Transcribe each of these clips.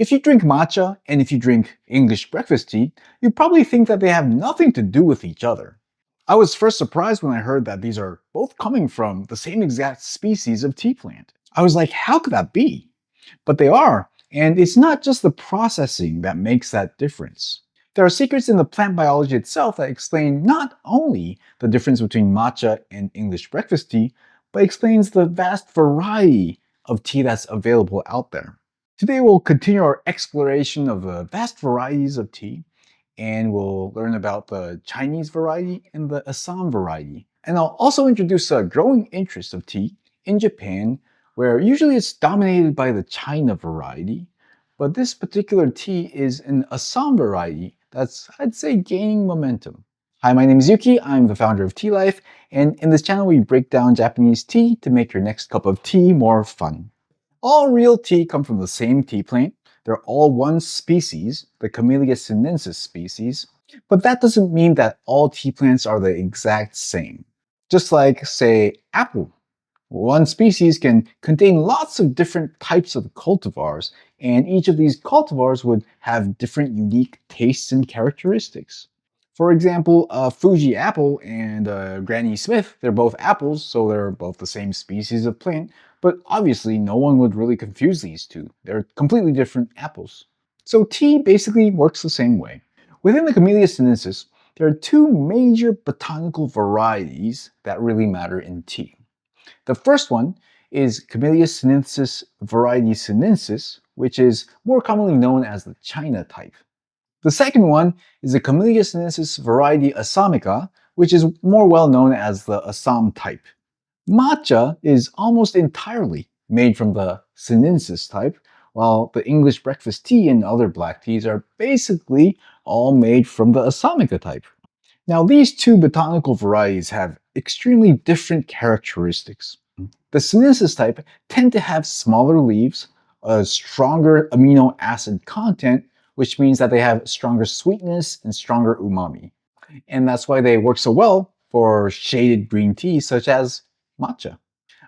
If you drink matcha and if you drink English breakfast tea, you probably think that they have nothing to do with each other. I was first surprised when I heard that these are both coming from the same exact species of tea plant. I was like, how could that be? But they are, and it's not just the processing that makes that difference. There are secrets in the plant biology itself that explain not only the difference between matcha and English breakfast tea, but explains the vast variety of tea that's available out there. Today we'll continue our exploration of the vast varieties of tea, and we'll learn about the Chinese variety and the Assam variety. And I'll also introduce a growing interest of tea in Japan, where usually it's dominated by the China variety, but this particular tea is an Assam variety that's, I'd say, gaining momentum. Hi, my name is Yuki, I'm the founder of Tealife, and in this channel we break down Japanese tea to make your next cup of tea more fun. All real tea come from the same tea plant. They're all one species, the Camellia sinensis species, but that doesn't mean that all tea plants are the exact same. Just like, say, apple. One species can contain lots of different types of cultivars, and each of these cultivars would have different unique tastes and characteristics. For example, a Fuji apple and a Granny Smith, they're both apples, so they're both the same species of plant, but obviously no one would really confuse these two. They're completely different apples. So tea basically works the same way. Within the Camellia sinensis, there are two major botanical varieties that really matter in tea. The first one is Camellia sinensis variety sinensis, which is more commonly known as the China type. The second one is the Camellia sinensis variety Assamica, which is more well known as the Assam type. Matcha is almost entirely made from the sinensis type, while the English breakfast tea and other black teas are basically all made from the Assamica type. Now, these two botanical varieties have extremely different characteristics. The sinensis type tend to have smaller leaves, a stronger amino acid content, which means that they have stronger sweetness and stronger umami. And that's why they work so well for shaded green tea such as matcha.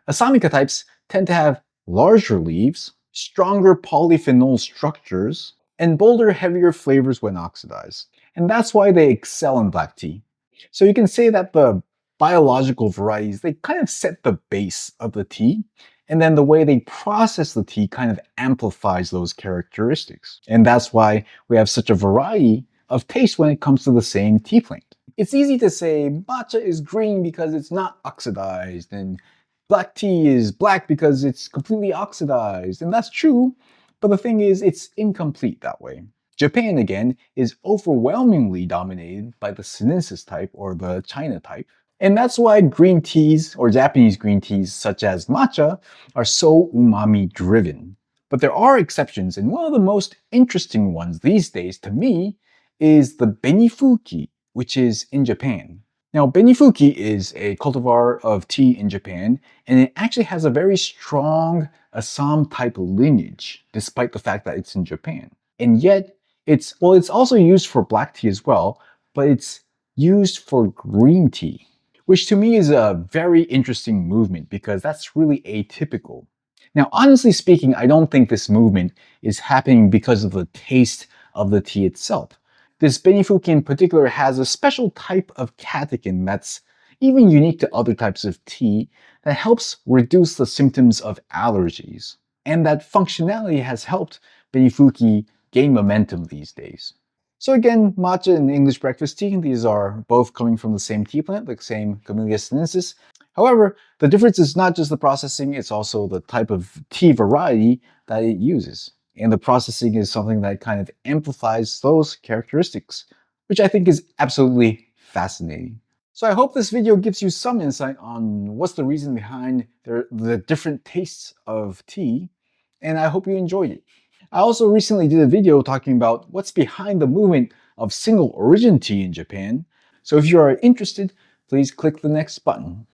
Assamica types tend to have larger leaves, stronger polyphenol structures, and bolder, heavier flavors when oxidized. And that's why they excel in black tea. So you can say that the biological varieties, they kind of set the base of the tea, and then the way they process the tea kind of amplifies those characteristics. And that's why we have such a variety of taste when it comes to the same tea plant. It's easy to say matcha is green because it's not oxidized, and black tea is black because it's completely oxidized, and that's true, but the thing is, it's incomplete that way. Japan, again, is overwhelmingly dominated by the sinensis type or the China type. And that's why green teas, or Japanese green teas such as matcha, are so umami driven. But there are exceptions, and one of the most interesting ones these days to me is the benifuki, which is in Japan. Now, benifuki is a cultivar of tea in Japan, and it actually has a very strong Assam type lineage, despite the fact that it's in Japan. And yet, it's also used for black tea as well, but it's used for green tea, which to me is a very interesting movement because that's really atypical. Now, honestly speaking, I don't think this movement is happening because of the taste of the tea itself. This benifuki in particular has a special type of catechin that's even unique to other types of tea that helps reduce the symptoms of allergies. And that functionality has helped benifuki gain momentum these days. So again, matcha and English breakfast tea, these are both coming from the same tea plant, the same Camellia sinensis. However, the difference is not just the processing, it's also the type of tea variety that it uses. And the processing is something that kind of amplifies those characteristics, which I think is absolutely fascinating. So I hope this video gives you some insight on what's the reason behind the different tastes of tea, and I hope you enjoyed it. I also recently did a video talking about what's behind the movement of single origin tea in Japan, so if you are interested, please click the next button.